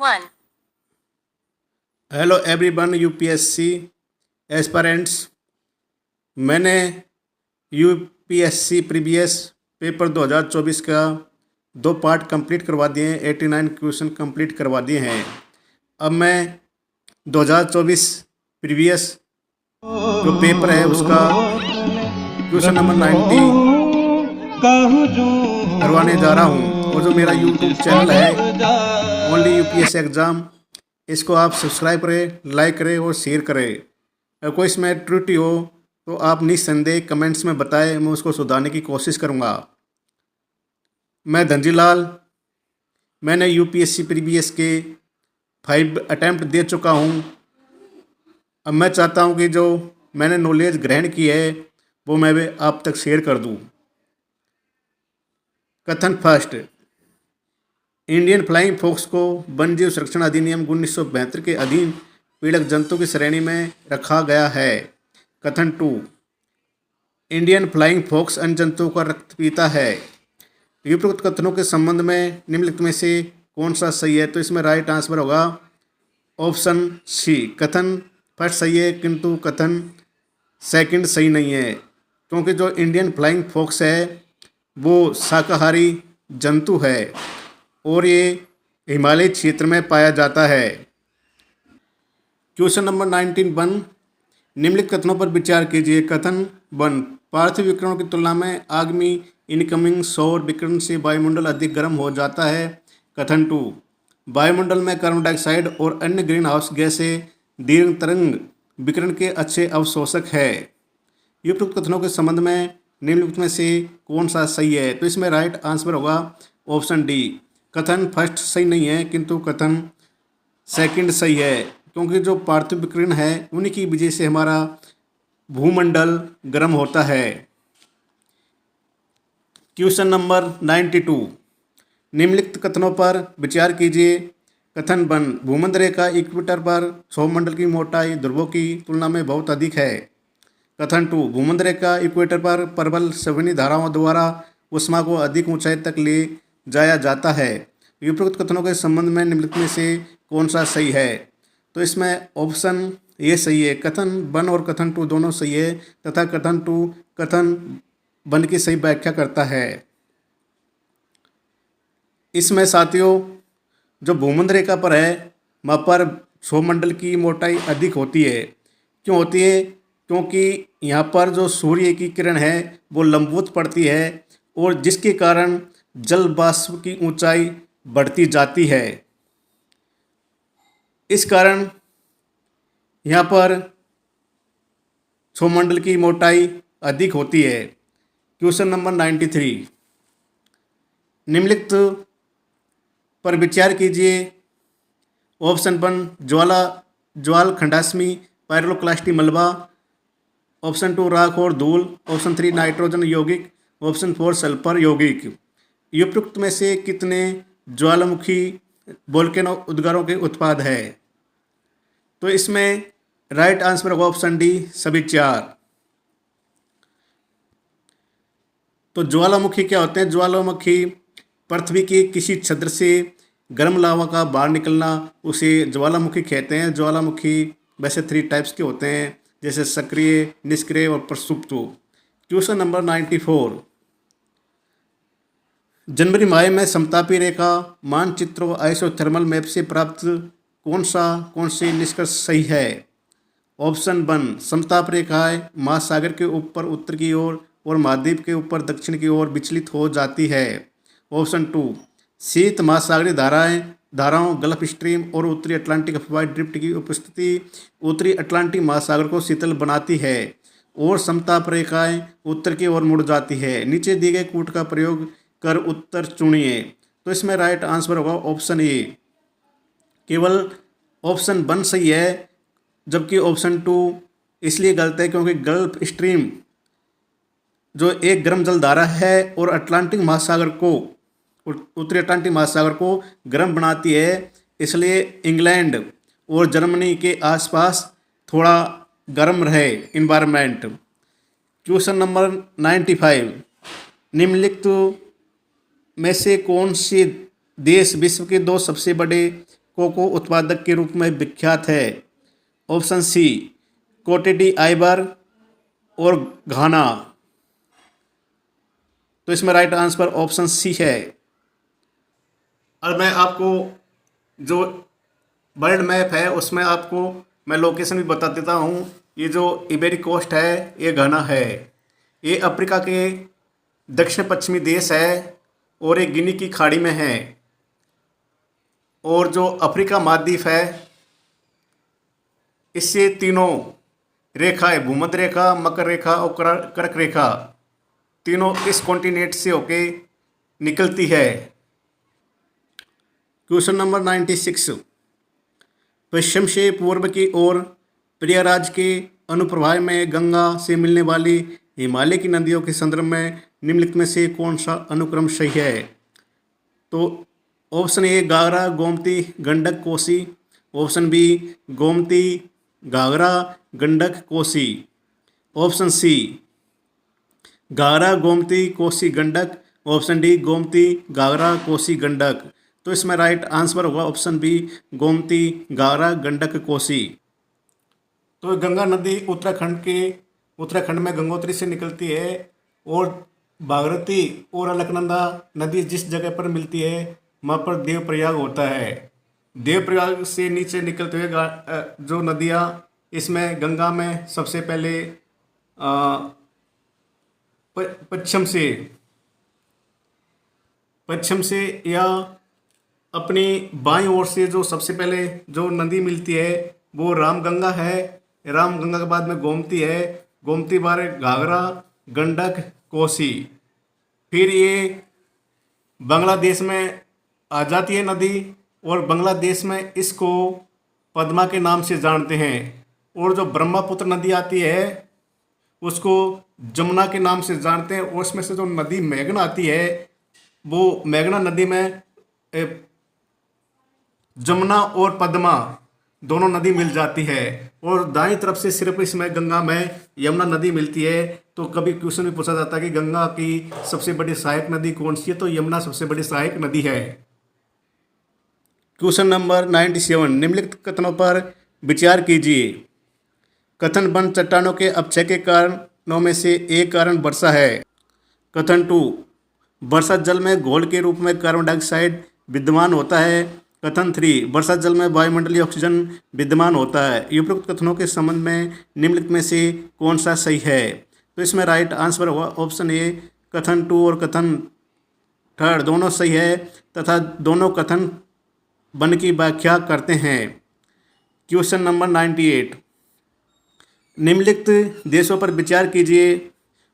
1. Hello everyone UPSC aspirants. मैंने UPSC previous paper 2024 का 2 part complete करवा दिए हैं। 89 क्वेश्चन कंप्लीट करवा दिए हैं। अब मैं 2024 प्रीवियस जो पेपर है उसका क्वेश्चन नंबर 90 करवाने जा रहा हूँ। और जो मेरा यूट्यूब चैनल है ओनली यूपीएससी एग्ज़ाम, इसको आप सब्सक्राइब करें, लाइक करें और शेयर करें। अगर कोई इसमें त्रुटि हो तो आप निस्संदेह कमेंट्स में बताएं, मैं उसको सुधारने की कोशिश करूँगा। मैं धनजीलाल, मैंने यूपीएससी प्रीवियस के 5 अटैम्प्ट दे चुका हूँ। अब मैं चाहता हूँ कि जो मैंने नॉलेज ग्रहण की है वो मैं भी आप तक शेयर कर दूँ। कथन फर्स्ट, इंडियन फ्लाइंग फॉक्स को वन्यजीव संरक्षण अधिनियम 1972 के अधीन पीड़क जंतु की श्रेणी में रखा गया है। कथन 2, इंडियन फ्लाइंग फॉक्स अन्य जंतुओं का रक्त पीता है। उपरोक्त कथनों के संबंध में निम्नलिखित में से कौन सा सही है? तो इसमें राइट आंसर होगा ऑप्शन सी। कथन फर्स्ट सही है किंतु कथन सेकंड सही नहीं है, क्योंकि जो इंडियन फ्लाइंग फॉक्स है वो शाकाहारी जंतु है और ये हिमालय क्षेत्र में पाया जाता है। क्वेश्चन नंबर 19(1), निम्नलिखित कथनों पर विचार कीजिए। कथन 1, पार्थिव विकिरणों की तुलना में आगामी इनकमिंग सौर विकिरण से वायुमंडल अधिक गर्म हो जाता है। कथन 2, वायुमंडल में कार्बन डाइऑक्साइड और अन्य ग्रीन हाउस गैसें दीर्घ तरंग विकिरण के अच्छे अवशोषक है। उपरोक्त कथनों के संबंध में निम्नलिखित में से कौन सा सही है? तो इसमें राइट आंसर होगा ऑप्शन डी। कथन फर्स्ट सही नहीं है किंतु कथन सेकंड सही है, क्योंकि जो पार्थिव विकिरण है उन्हीं की वजह से हमारा भूमंडल गर्म होता है। क्वेश्चन नंबर 92, निम्नलिखित कथनों पर विचार कीजिए। कथन 1, भूमध्य रेखा इक्वेटर पर सौरमंडल की मोटाई ध्रुवों की तुलना में बहुत अधिक है। कथन 2, भूमध्य रेखा इक्वेटर पर प्रबल संवहनी धाराओं द्वारा ऊष्मा को अधिक ऊंचाई तक ले जाया जाता है। उपरोक्त कथनों के संबंध में निम्नलिखित में से कौन सा सही है? तो इसमें ऑप्शन ये सही है। कथन 1 और कथन 2 दोनों सही है तथा कथन 2 कथन 1 की सही व्याख्या करता है। इसमें साथियों जो भूमध्य रेखा पर है वहाँ पर सौरमंडल की मोटाई अधिक होती है। क्यों होती है? क्योंकि यहाँ पर जो सूर्य की किरण है वो लंबवत पड़ती है और जिसके कारण जल वाष्प की ऊंचाई बढ़ती जाती है। इस कारण यहाँ पर सौरमंडल की मोटाई अधिक होती है। क्वेश्चन नंबर 93, निम्नलिखित पर विचार कीजिए। ऑप्शन 1, ज्वाल खंडाश्मी पायरोक्लास्टी मलबा। ऑप्शन 2, राख और धूल। ऑप्शन 3, नाइट्रोजन यौगिक। ऑप्शन 4, सल्फर यौगिक। उपरोक्त में से कितने ज्वालामुखी वोल्केनो उद्गारों के उत्पाद है? तो इसमें राइट आंसर होगा ऑप्शन डी, सभी 4। तो ज्वालामुखी क्या होते हैं? ज्वालामुखी पृथ्वी के किसी छिद्र से गर्म लावा का बाहर निकलना उसे ज्वालामुखी कहते हैं। ज्वालामुखी वैसे 3 टाइप्स के होते हैं, जैसे सक्रिय, निष्क्रिय और प्रसुप्त। क्वेश्चन नंबर 94, जनवरी माह में समतापी रेखा मानचित्र व आइसोथर्मल मैप से प्राप्त कौन से निष्कर्ष सही है? ऑप्शन 1, समताप रेखाएं महासागर के ऊपर उत्तर की ओर और महाद्वीप के ऊपर दक्षिण की ओर विचलित हो जाती है। ऑप्शन 2, शीत महासागरीय धाराओं गल्फ स्ट्रीम और उत्तरी अटलांटिक अफवाह ड्रिफ्ट की उपस्थिति उत्तरी अटलांटिक महासागर को शीतल बनाती है और समताप रेखाएं उत्तर की ओर मुड़ जाती है। नीचे दिए गए कूट का प्रयोग कर उत्तर चुनिए। तो इसमें राइट आंसर होगा ऑप्शन ए। केवल ऑप्शन 1 सही है, जबकि ऑप्शन 2 इसलिए गलत है क्योंकि गल्फ स्ट्रीम जो एक गर्म जलधारा है और अटलांटिक महासागर को उत्तरी अटलांटिक महासागर को गर्म बनाती है, इसलिए इंग्लैंड और जर्मनी के आसपास थोड़ा गर्म रहे इन्वायरमेंट। क्वेश्चन नंबर 95, निम्नलिखित में से कौन से देश विश्व के 2 सबसे बड़े कोको उत्पादक के रूप में विख्यात है? ऑप्शन सी कोटे आइवर और घाना। तो इसमें राइट आंसर ऑप्शन सी है। और मैं आपको जो वर्ल्ड मैप है उसमें आपको मैं लोकेशन भी बता देता हूँ। ये जो इबेरी कोस्ट है ये घाना है। ये अफ्रीका के दक्षिण पश्चिमी देश है और ये गिनी की खाड़ी में है। और जो अफ्रीका महाद्वीप है इससे तीनों रेखाएं, भूमध्य रेखा, मकर रेखा और कर्क रेखा, तीनों इस कॉन्टिनेंट से होके निकलती है। Question number 96। पश्चिम से पूर्व की ओर प्रयागराज के अनुप्रवाह में गंगा से मिलने वाली हिमालय की नदियों के संदर्भ में निम्नलिखित में से कौन सा अनुक्रम सही है? तो option A Ghaghara Gomti Gandak Kosi. Option B Gomti Ghaghara Gandak Kosi. Option C Ghaghara Gomti Kosi Gandak. Option D Gomti Ghaghara Kosi Gandak. तो इसमें राइट आंसर होगा ऑप्शन बी गोमती घाघरा गंडक कोसी। तो गंगा नदी उत्तराखंड में गंगोत्री से निकलती है और भागीरथी और अलकनंदा नदी जिस जगह पर मिलती है वहाँ पर देवप्रयाग होता है। देवप्रयाग से नीचे निकलते हुए जो नदियाँ, इसमें गंगा में सबसे पहले पश्चिम से या अपनी बाईं ओर से जो सबसे पहले जो नदी मिलती है वो रामगंगा है। रामगंगा के बाद में गोमती है, गोमती बाद घाघरा गंडक कोसी। फिर ये बांग्लादेश में आ जाती है नदी और बांग्लादेश में इसको पद्मा के नाम से जानते हैं। और जो ब्रह्मपुत्र नदी आती है उसको जमुना के नाम से जानते हैं। और उसमें से जो नदी मेघना आती है वो मेघना नदी में जमुना और पद्मा दोनों नदी मिल जाती है। और दाईं तरफ से सिर्फ इसमें गंगा में यमुना नदी मिलती है। तो कभी क्वेश्चन भी पूछा जाता है कि गंगा की सबसे बड़ी सहायक नदी कौन सी है? तो यमुना सबसे बड़ी सहायक नदी है। Question number 97। निम्नलिखित कथनों पर विचार कीजिए। कथन वन चट्टानों के अपक्षय के कारणों में से एक कारण वर्षा है। कथन 2 वर्षा जल में घोल के रूप में कार्बन डाइऑक्साइड विद्यमान होता है। कथन 3 वर्षा जल में वायुमंडलीय ऑक्सीजन विद्यमान होता है। उपरोक्त कथनों के संबंध में निम्नलिखित में से कौन सा सही है? तो इसमें राइट आंसर होगा ऑप्शन ए कथन 2 और कथन 3 दोनों सही है तथा दोनों कथन वन की व्याख्या करते हैं। Question number 98। निम्नलिखित देशों पर विचार कीजिए।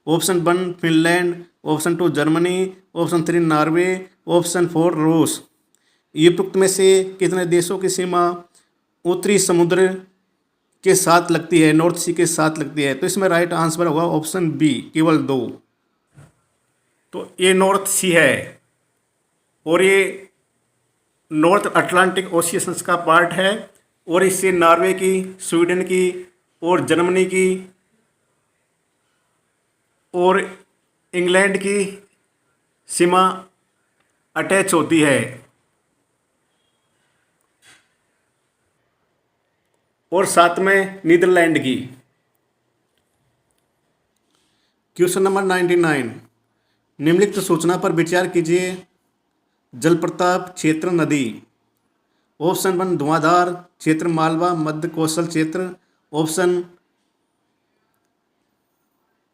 Option 1 Finland, option 2 Germany, option 3 Norway, option 4 रूस। उपरोक्त में से कितने देशों की सीमा उत्तरी समुद्र के साथ लगती है, नॉर्थ सी के साथ लगती है? तो इसमें राइट आंसर होगा ऑप्शन बी केवल 2। तो ये नॉर्थ सी है और ये नॉर्थ अटलांटिक ओशियन का पार्ट है। और इससे नॉर्वे की, स्वीडन की और जर्मनी की और इंग्लैंड की सीमा अटैच होती है। और साथ में नीदरलैंड की। Question number 99। निम्नलिखित सूचना पर विचार कीजिए। जलप्रपात क्षेत्र नदी। ऑप्शन 1 धुआंधार क्षेत्र मालवा मध्य कोस्टल क्षेत्र। ऑप्शन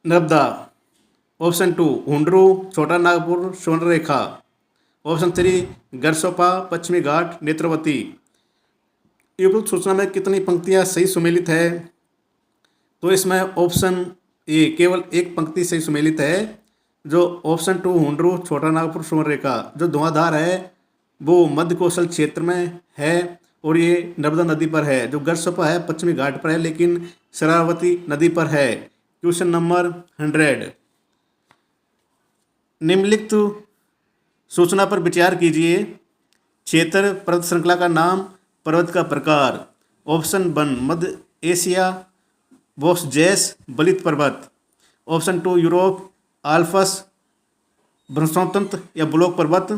नर्मदा। ऑप्शन 2 हुंडरू छोटा नागपुर स्वर्णरेखा। ऑप्शन 3 गरसोपा पश्चिमी घाट नेत्रवती। उपरोक्त सूचना में कितनी पंक्तियां सही सुमेलित है? तो इसमें ऑप्शन ए केवल एक पंक्ति सही सुमेलित है। जो ऑप्शन 2 हुंडरू छोटा नागपुर स्वर्णरेखा, जो धुआंधार है वो मध्य कोस्टल क्षेत्र में है और ये नर्मदा नदी पर है। जो गरसोपा है पश्चिमी घाट पर है लेकिन शरावती नदी पर है। Question number 100। निम्नलिखित सूचना पर विचार कीजिए। क्षेत्र पर्वत श्रृंखला का नाम, पर्वत का प्रकार। ऑप्शन 1 मध्य एशिया वोक्सजैस बलित पर्वत। ऑप्शन 2 यूरोप आल्प्स ब्रह्मोत्तम या ब्लॉक पर्वत।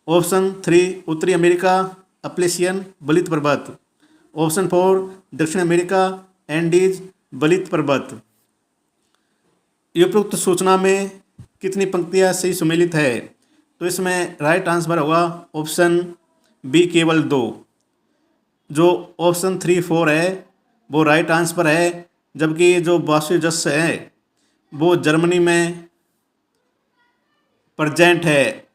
ऑप्शन 3 उत्तरी अमेरिका अप्लेशियन बलित पर्वत। ऑप्शन 4 दक्षिण अमेरिका एंडीज बलित पर्वत। उपरोक्त सूचना में कितनी पंक्तियाँ सही सुमेलित है? तो इसमें राइट आंसर होगा ऑप्शन बी केवल 2। जो ऑप्शन 3, 4 है वो राइट आंसर है, जबकि जो वासुजस है वो जर्मनी में प्रेजेंट है,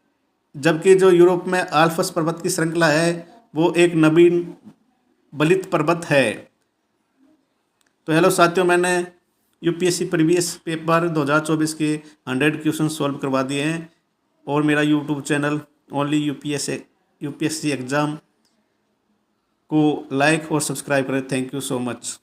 जबकि जो यूरोप में आल्प्स पर्वत की श्रृंखला है वो एक नवीन बलित पर्वत है। तो हेलो साथियों, मैंने यूपीएससी प्रीवियस पेपर 2024 के 100 क्वेश्चन सॉल्व करवा दिए हैं और मेरा YouTube channel only UPSC exam को लाइक और सब्सक्राइब करें। Thank you so much.